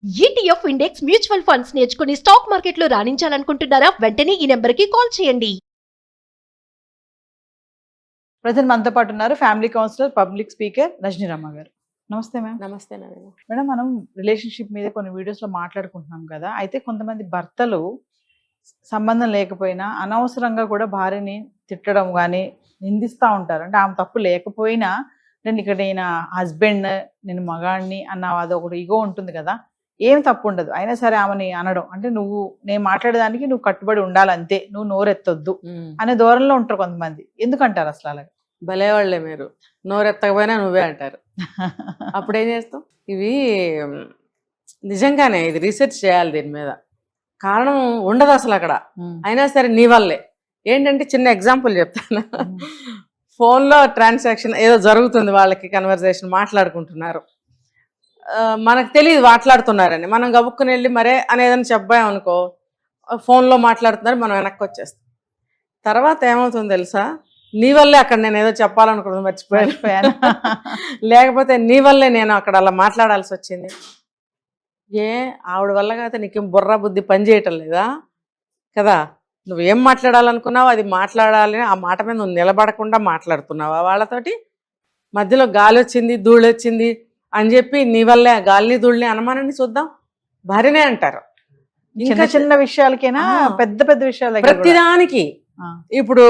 ETF index mutual funds నేర్చుకుని stock మార్కెట్లో రాణించాలనుకుంటున్నారా? వెంటనే ఈ నెంబర్కి కాల్ చేయండి. ప్రజెంట్ మనతో పాటు ఉన్నారు ఫ్యామిలీ కౌన్సిలర్, పబ్లిక్ స్పీకర్ రజనీరమ్మ గారు. నమస్తే మ్యామ్. నమస్తే మేడం, మనం రిలేషన్షిప్ మీద కొన్ని వీడియోస్ లో మాట్లాడుకుంటున్నాం కదా. అయితే కొంతమంది భర్తలు సంబంధం లేకపోయినా అనవసరంగా కూడా భార్యని తిట్టడం కానీ నిందిస్తూ ఉంటారు. అంటే ఆమె తప్పు లేకపోయినా నేను ఇక్కడ నేను హస్బెండ్, నేను మగాడిని అన్న అదొకటి ఈగో ఉంటుంది కదా. ఏం తప్పు ఉండదు, అయినా సరే ఆమెని అనడం అంటే నువ్వు నేను మాట్లాడేదానికి నువ్వు కట్టుబడి ఉండాలంతే, నువ్వు నోరెత్తొద్దు అనే ధోరణిలో ఉంటారు కొంతమంది. ఎందుకంటారు అసలు అలాగే? భలేవాళ్లే మీరు, నోరెత్తకపోయినా నువ్వే అంటారు. అప్పుడు ఏం చేస్తాం? ఇవి నిజంగానే ఇది రీసెర్చ్ చేయాలి, దీని మీద కారణం ఉండదు అసలు అక్కడ. అయినా సరే నీ వల్లే. ఏంటంటే చిన్న ఎగ్జాంపుల్ చెప్తాను. ఫోన్లో ట్రాన్సాక్షన్ ఏదో జరుగుతుంది, వాళ్ళకి కన్వర్జేషన్ మాట్లాడుకుంటున్నారు, మనకు తెలియదు మాట్లాడుతున్నారని. మనం గబుక్కుని వెళ్ళి మరే అనేదని చెప్పామనుకో, ఫోన్లో మాట్లాడుతున్నారు, మనం వెనక్కి వచ్చేస్తాం. తర్వాత ఏమవుతుంది తెలుసా? నీ వల్లే అక్కడ నేను ఏదో చెప్పాలనుకున్నది మర్చిపోయాను, లేకపోతే నీ వల్లే నేను అక్కడ అలా మాట్లాడాల్సి వచ్చింది. ఆవిడ వల్ల కాకపోతే నీకేం బుర్ర బుద్ధి పని చేయటం లేదా కదా? నువ్వేం మాట్లాడాలనుకున్నావు అది మాట్లాడాలని ఆ మాట మీద నువ్వు నిలబడకుండా మాట్లాడుతున్నావా వాళ్ళతోటి? మధ్యలో గాలి వచ్చింది, ధూళి వచ్చింది అని చెప్పి నీ వల్లే గాలిని ధూళిని అనమానని చూద్దాం, భార్యనే అంటారు. ఇంకా చిన్న విషయాలకైనా పెద్ద పెద్ద విషయాలు ప్రతిదానికి. ఇప్పుడు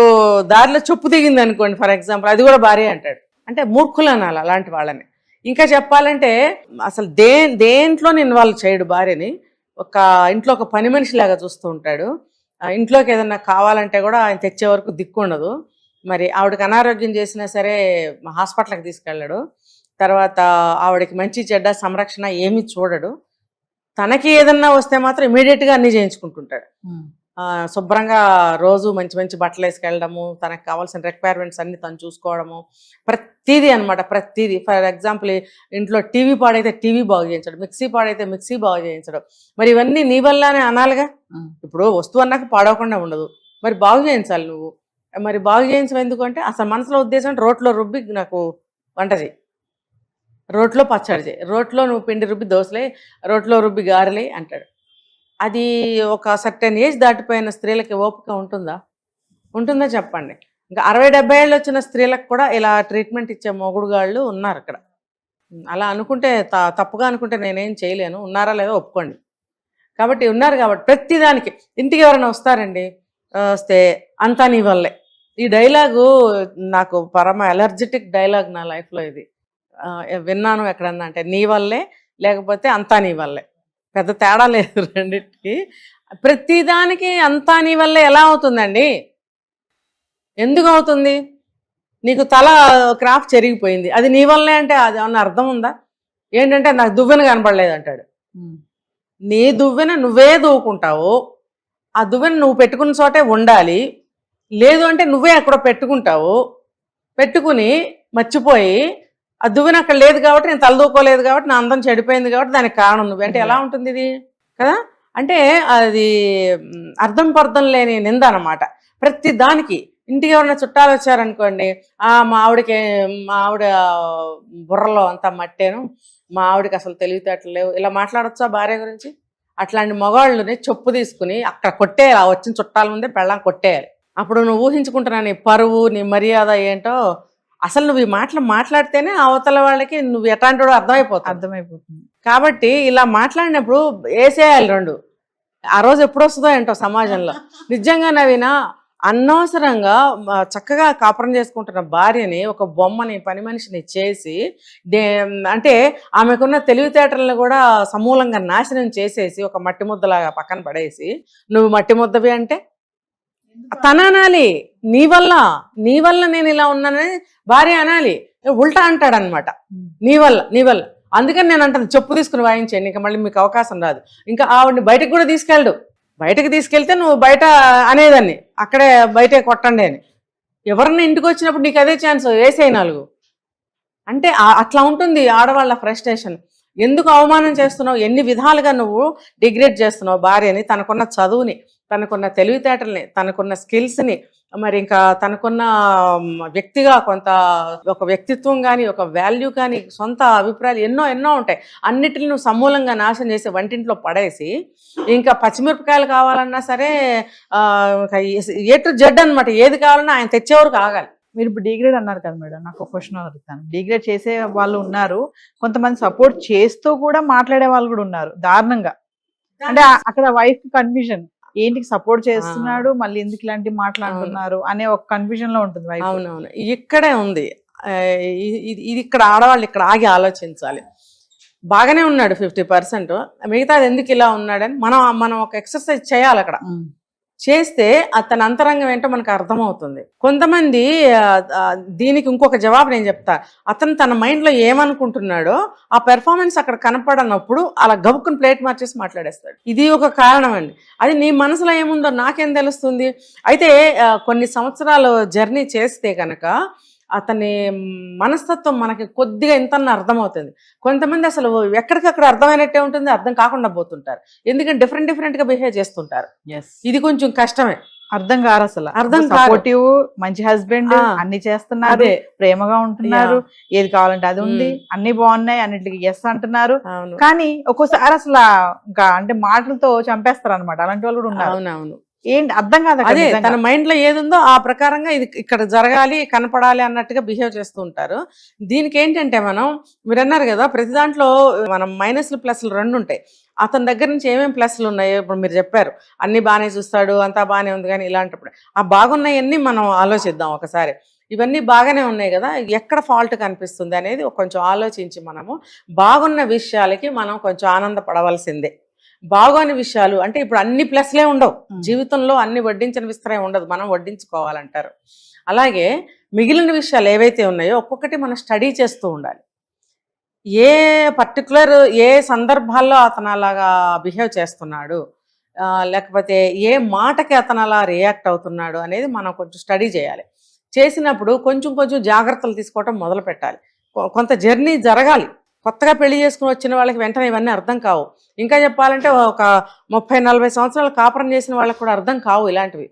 దారిలో చొప్పు దిగింది అనుకోండి ఫర్ ఎగ్జాంపుల్, అది కూడా భార్య అంటాడు. అంటే మూర్ఖులు అనాలి అలాంటి వాళ్ళని. ఇంకా చెప్పాలంటే అసలు దేంట్లో ఇన్వాల్వ్ చేయడు భార్యని. ఒక ఇంట్లో ఒక పని మనిషిలాగా చూస్తూ ఉంటాడు. ఇంట్లోకి ఏదన్నా కావాలంటే కూడా ఆయన తెచ్చే వరకు దిక్కు ఉండదు. మరి ఆవిడకి అనారోగ్యం చేసినా సరే హాస్పిటల్కి తీసుకెళ్ళాడు. తర్వాత ఆవిడకి మంచి చెడ్డ సంరక్షణ ఏమీ చూడడు. తనకి ఏదన్నా వస్తే మాత్రం ఇమీడియట్గా అన్నీ చేయించుకుంటుంటాడు. శుభ్రంగా రోజు మంచి మంచి బట్టలు వేసుకెళ్ళడము, తనకు కావాల్సిన రిక్వైర్మెంట్స్ అన్ని తను చూసుకోవడము, ప్రతిదీ అనమాట. ప్రతిదీ. ఫర్ ఎగ్జాంపుల్ ఇంట్లో టీవీ పాడైతే టీవీ బాగు చేయించడం, మిక్సీ పాడైతే మిక్సీ బాగు చేయించడం. మరి ఇవన్నీ నీ వల్లనే అనాలిగా. ఇప్పుడు వస్తువు అన్నాక పాడవకుండా ఉండదు, మరి బాగు చేయించాలి నువ్వు. మరి బాగు చేయించడం ఎందుకంటే అసలు మనసులో ఉద్దేశం అంటే రోట్లో రుబ్బి నాకు వంట చేయి, రోట్లో పచ్చడి చేయి, రోట్లో నువ్వు పిండి రుబ్బి దోశలే, రోట్లో రుబ్బి గారెలే అంటాడు. అది ఒక సర్టెన్ ఏజ్ దాటిపోయిన స్త్రీలకి ఓపిక ఉంటుందా చెప్పండి? ఇంకా 60-70 ఏళ్ళు వచ్చిన స్త్రీలకు కూడా ఇలా ట్రీట్మెంట్ ఇచ్చే మొగుడుగాళ్ళు ఉన్నారు అక్కడ. అలా అనుకుంటే తప్పుగా అనుకుంటే నేనేం చేయలేను. ఉన్నారా లేదో ఒప్పుకోండి. కాబట్టి ఉన్నారు కాబట్టి ప్రతిదానికి. ఇంటికి ఎవరైనా వస్తారండి, వస్తే అంతా నీ వల్లే. ఈ డైలాగు నాకు పరమ ఎలర్జెటిక్ డైలాగ్ నా లైఫ్లో. ఇది విన్నాను ఎక్కడన్నా అంటే నీ వల్లే లేకపోతే అంతా నీ వల్లే, పెద్ద తేడా లేదు రెండింటికి. ప్రతిదానికి అంతా నీ వల్లే ఎలా అవుతుందండి? ఎందుకు అవుతుంది? నీకు తల క్రాఫ్ట్ చెరిగిపోయింది, అది నీ వల్లే అంటే అది ఏమన్నా అర్థం ఉందా? ఏంటంటే నాకు దువ్వెన కనపడలేదు అంటాడు. నీ దువ్వెన నువ్వే దూకుంటావు, ఆ దువ్వెన నువ్వు పెట్టుకున్న చోటే ఉండాలి. లేదు అంటే నువ్వే అక్కడ పెట్టుకుంటావు, పెట్టుకుని మర్చిపోయి ఆ దువ్వెన అక్కడ లేదు కాబట్టి నేను తలదూకోలేదు కాబట్టి నా అందం చెడిపోయింది కాబట్టి దానికి కారణం నువ్వు అంటే ఎలా ఉంటుంది ఇది కదా? అంటే అది అర్థం పర్థం లేని నింద అనమాట. ప్రతి దానికి. ఇంటికి ఎవరైనా చుట్టాలు వచ్చారనుకోండి, మా ఆవిడ బుర్రలో అంతా మట్టేను, మా ఆవిడకి అసలు తెలివితేటలు లేవు, ఇలా మాట్లాడొచ్చా భార్య గురించి? అట్లాంటి మగవాళ్ళని చెప్పు తీసుకుని అక్కడ కొట్టేయాలి, ఆ వచ్చిన చుట్టాల ముందే పెళ్ళాం కొట్టేయాలి. అప్పుడు నువ్వు ఊహించుకుంటున్నా నీ పరువు నీ మర్యాద ఏంటో. అసలు నువ్వు ఈ మాటలు మాట్లాడితేనే అవతల వాళ్ళకి నువ్వు ఎట్లాంటి అర్థమైపోతుంది. కాబట్టి ఇలా మాట్లాడినప్పుడు వేసేయాలి రెండు. ఆ రోజు ఎప్పుడు వస్తుందో ఏంటో సమాజంలో. నిజంగా నవీన, అనవసరంగా చక్కగా కాపురం చేసుకుంటున్న భార్యని ఒక బొమ్మని పని మనిషిని చేసి అంటే ఆమెకున్న తెలివితేటలను కూడా సమూలంగా నాశనం చేసేసి ఒక మట్టి ముద్దలాగా పక్కన పడేసి నువ్వు మట్టి ముద్దవి అంటే తన అనాలి. నీ వల్ల నేను ఇలా ఉన్నానని భార్య అనాలి. ఉల్టా అంటాడనమాట, నీ వల్ల. అందుకని నేను అంటాను చెప్పు తీసుకుని వాయించండి, ఇంకా మళ్ళీ మీకు అవకాశం రాదు. ఇంకా ఆవిడని బయటకు కూడా తీసుకెళ్ళడు. బయటకు తీసుకెళ్తే నువ్వు బయట అనేదాన్ని, అక్కడే బయటే కొట్టండి అని. ఎవరన్నా ఇంటికి వచ్చినప్పుడు నీకు అదే ఛాన్స్, వేసేయి 4 అంటే. అట్లా ఉంటుంది ఆడవాళ్ళ ఫ్రస్ట్రేషన్. ఎందుకు అవమానం చేస్తున్నావు? ఎన్ని విధాలుగా నువ్వు డిగ్రేడ్ చేస్తున్నావు భార్యని, తనకున్న చదువుని, తనకున్న తెలివితేటల్ని, తనకున్న స్కిల్స్ని, మరి ఇంకా తనకున్న వ్యక్తిగా కొంత ఒక వ్యక్తిత్వం కానీ ఒక వాల్యూ కానీ సొంత అభిప్రాయాలు ఎన్నో ఎన్నో ఉంటాయి. అన్నిటిని నువ్వు సమూలంగా నాశనం చేసి వంటింట్లో పడేసి ఇంకా పచ్చిమిరపకాయలు కావాలన్నా సరే ఏ టు జెడ్ అనమాట, ఏది కావాలన్నా ఆయన తెచ్చేవరకు ఆగాలి. మీరు ఇప్పుడు డిగ్రేడ్ అన్నారు కదా మేడం, నాకు ఒక క్వశ్చన్ అడుగుతాను. డిగ్రేడ్ చేసే వాళ్ళు ఉన్నారు, కొంతమంది సపోర్ట్ చేస్తూ కూడా మాట్లాడే వాళ్ళు కూడా ఉన్నారు దారుణంగా. అంటే అక్కడ వైఫ్ కన్ఫ్యూజన్, ఏంటికి సపోర్ట్ చేస్తున్నాడు మళ్ళీ ఎందుకు ఇలాంటి మాట్లాడుతున్నారు అనే ఒక కన్ఫ్యూజన్ లో ఉంటుంది వైఫ్. అవునవును, ఇక్కడే ఉంది ఇది. ఇక్కడ ఆడవాళ్ళు ఇక్కడ ఆగి ఆలోచించాలి. బాగానే ఉన్నాడు 50%, మిగతాది ఎందుకు ఇలా ఉన్నాడని మనం ఒక ఎక్సర్సైజ్ చేయాలి అక్కడ. చేస్తే అతని అంతరంగం ఏంటో మనకు అర్థమవుతుంది. కొంతమంది దీనికి ఇంకొక జవాబు నేను చెప్తా. అతను తన మైండ్లో ఏమనుకుంటున్నాడో ఆ పెర్ఫార్మెన్స్ అక్కడ కనపడనప్పుడు అలా గబుక్కుని ప్లేట్ మార్చేసి మాట్లాడేస్తాడు. ఇది ఒక కారణం అండి. అది నీ మనసులో ఏముందో నాకేం తెలుస్తుంది. అయితే కొన్ని సంవత్సరాలు జర్నీ చేస్తే కనుక అతని మనస్తత్వం మనకి కొద్దిగా ఎంతన్నా అర్థమవుతుంది. కొంతమంది అసలు ఎక్కడికక్కడ అర్థమైనట్టే ఉంటుంది, అర్థం కాకుండా పోతుంటారు. ఎందుకంటే డిఫరెంట్గా బిహేవ్ చేస్తుంటారు. ఇది కొంచెం కష్టమే. అర్థం కారు అసలు, అర్థం సపోర్టివ్ మంచి హస్బెండ్, అన్ని చేస్తున్నారు, ప్రేమగా ఉంటున్నారు, ఏది కావాలంటే అది ఉంది, అన్ని బాగున్నాయి, అన్నిటికి ఎస్ అంటున్నారు. కానీ ఒక్కోసారి అసలు ఇంకా అంటే మాటలతో చంపేస్తారు అనమాట. అలాంటి వాళ్ళు కూడా ఉన్నారు. అవునవును, ఏంటి అర్థం కాదు. అదే తన మైండ్ లో ఏది ఉందో ఆ ప్రకారంగా ఇది ఇక్కడ జరగాలి, కనపడాలి అన్నట్టుగా బిహేవ్ చేస్తూ ఉంటారు. దీనికి ఏంటంటే మీరు అన్నారు కదా, ప్రతి దాంట్లో మనం మైనస్లు ప్లస్లు రెండు ఉంటాయి. అతని దగ్గర నుంచి ఏమేమి ప్లస్లు ఉన్నాయో ఇప్పుడు మీరు చెప్పారు. అన్ని బాగానే చూస్తాడు, అంతా బాగానే ఉంది. కానీ ఇలాంటప్పుడు ఆ బాగున్నాయన్నీ మనం ఆలోచిద్దాం ఒకసారి. ఇవన్నీ బాగానే ఉన్నాయి కదా, ఎక్కడ ఫాల్ట్ కనిపిస్తుంది అనేది కొంచెం ఆలోచించి మనము బాగున్న విషయాలకి మనం కొంచెం ఆనందపడవలసిందే. బాగోని విషయాలు అంటే ఇప్పుడు అన్ని ప్లస్లే ఉండవు జీవితంలో, అన్ని వడ్డించిన విస్తరం ఉండదు, మనం వడ్డించుకోవాలంటారు. అలాగే మిగిలిన విషయాలు ఏవైతే ఉన్నాయో ఒక్కొక్కటి మనం స్టడీ చేస్తూ ఉండాలి. ఏ పర్టికులర్ ఏ సందర్భాల్లో అతను అలాగా బిహేవ్ చేస్తున్నాడు, లేకపోతే ఏ మాటకి అతను అలా రియాక్ట్ అవుతున్నాడు అనేది మనం కొంచెం స్టడీ చేయాలి. చేసినప్పుడు కొంచెం జాగ్రత్తలు తీసుకోవటం మొదలు పెట్టాలి. కొంత జర్నీ జరగాలి. కొత్తగా పెళ్లి చేసుకుని వచ్చిన వాళ్ళకి వెంటనే ఇవన్నీ అర్థం కావు. ఇంకా చెప్పాలంటే ఒక 30-40 సంవత్సరాలు కాపురం చేసిన వాళ్ళకి కూడా అర్థం కావు ఇలాంటివి.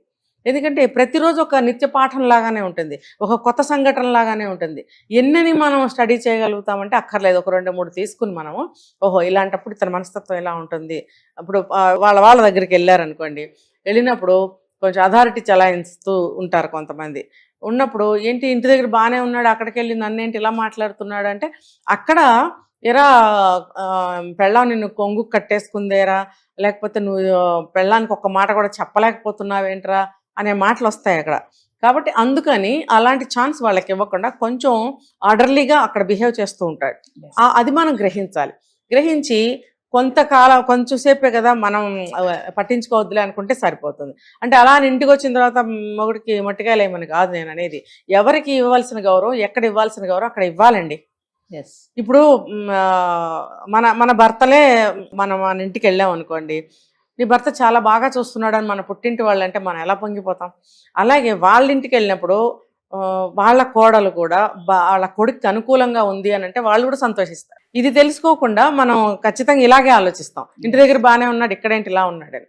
ఎందుకంటే ప్రతిరోజు ఒక నిత్య పాఠం లాగానే ఉంటుంది, ఒక కొత్త సంఘటన లాగానే ఉంటుంది. ఎన్నని మనం స్టడీ చేయగలుగుతామంటే అక్కర్లేదు. ఒక 2-3 తీసుకుని మనము ఓహో ఇలాంటప్పుడు ఇతని మనస్తత్వం ఎలా ఉంటుంది. అప్పుడు వాళ్ళ దగ్గరికి వెళ్ళారనుకోండి, వెళ్ళినప్పుడు కొంచెం అథారిటీ చలాయిస్తూ ఉంటారు కొంతమంది. ఉన్నప్పుడు ఏంటి ఇంటి దగ్గర బాగానే ఉన్నాడు, అక్కడికి వెళ్ళి నన్నేంటి ఇలా మాట్లాడుతున్నాడు అంటే అక్కడ ఎరా పెళ్ళాం నిన్ను కొంగు కట్టేసుకుందేరా, లేకపోతే నువ్వు పెళ్ళానికి ఒక్క మాట కూడా చెప్పలేకపోతున్నావేంట్రా అనే మాటలు వస్తాయి అక్కడ. కాబట్టి అందుకని అలాంటి ఛాన్స్ వాళ్ళకి ఇవ్వకుండా కొంచెం ఆర్డర్లీగా అక్కడ బిహేవ్ చేస్తూ ఉంటాడు. అది మనం గ్రహించాలి. గ్రహించి కొంతకాలం కొంచెంసేపే కదా మనం పట్టించుకోవద్దులే అనుకుంటే సరిపోతుంది. అంటే అలా ఇంటికి వచ్చిన తర్వాత మొగుడికి మట్టికాయలేమని కాదు నేను అనేది. ఎవరికి ఇవ్వాల్సిన గౌరవం, ఎక్కడ ఇవ్వాల్సిన గౌరవం అక్కడ ఇవ్వాలండి. ఇప్పుడు మన భర్తలే మన ఇంటికి వెళ్ళాం అనుకోండి, నీ భర్త చాలా బాగా చూస్తున్నాడు అని మన పుట్టింటి వాళ్ళు అంటే మనం ఎలా పొంగిపోతాం. అలాగే వాళ్ళ ఇంటికి వెళ్ళినప్పుడు వాళ్ళ కోడలు కూడా వాళ్ళ కొడుకు అనుకూలంగా ఉంది అని అంటే వాళ్ళు కూడా సంతోషిస్తారు. ఇది తెలుసుకోకుండా మనం ఖచ్చితంగా ఇలాగే ఆలోచిస్తాం, ఇంటి దగ్గర బాగానే ఉన్నాడు ఇక్కడేంటి ఇలా ఉన్నాడని.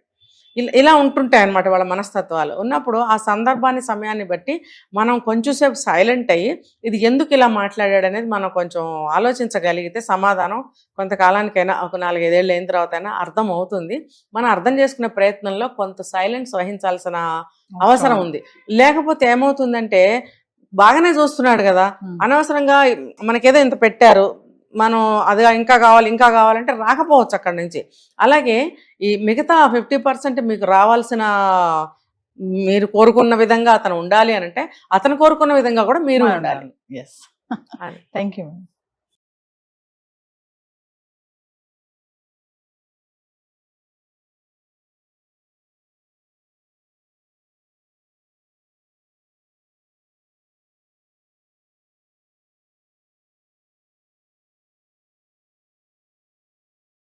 ఇలా ఉంటుంటాయి అన్నమాట వాళ్ళ మనస్తత్వాలు. ఉన్నప్పుడు ఆ సందర్భాన్ని సమయాన్ని బట్టి మనం కొంచెంసేపు సైలెంట్ అయ్యి ఇది ఎందుకు ఇలా మాట్లాడాడు అనేది మనం కొంచెం ఆలోచించగలిగితే సమాధానం కొంతకాలానికైనా ఒక 4-5 ఏళ్ళు అయిన తర్వాత అయినా అర్థం అవుతుంది. మనం అర్థం చేసుకునే ప్రయత్నంలో కొంత సైలెన్స్ వహించాల్సిన అవసరం ఉంది. లేకపోతే ఏమవుతుందంటే బాగానే చూస్తున్నాడు కదా, అనవసరంగా మనకేదో ఇంత పెట్టారు, మనం అది ఇంకా కావాలంటే రాకపోవచ్చు అక్కడి నుంచి. అలాగే ఈ మిగతా 50% మీకు రావాల్సిన, మీరు కోరుకున్న విధంగా అతను ఉండాలి అని అంటే అతను కోరుకున్న విధంగా కూడా మీరు ఉండాలి. Thank you.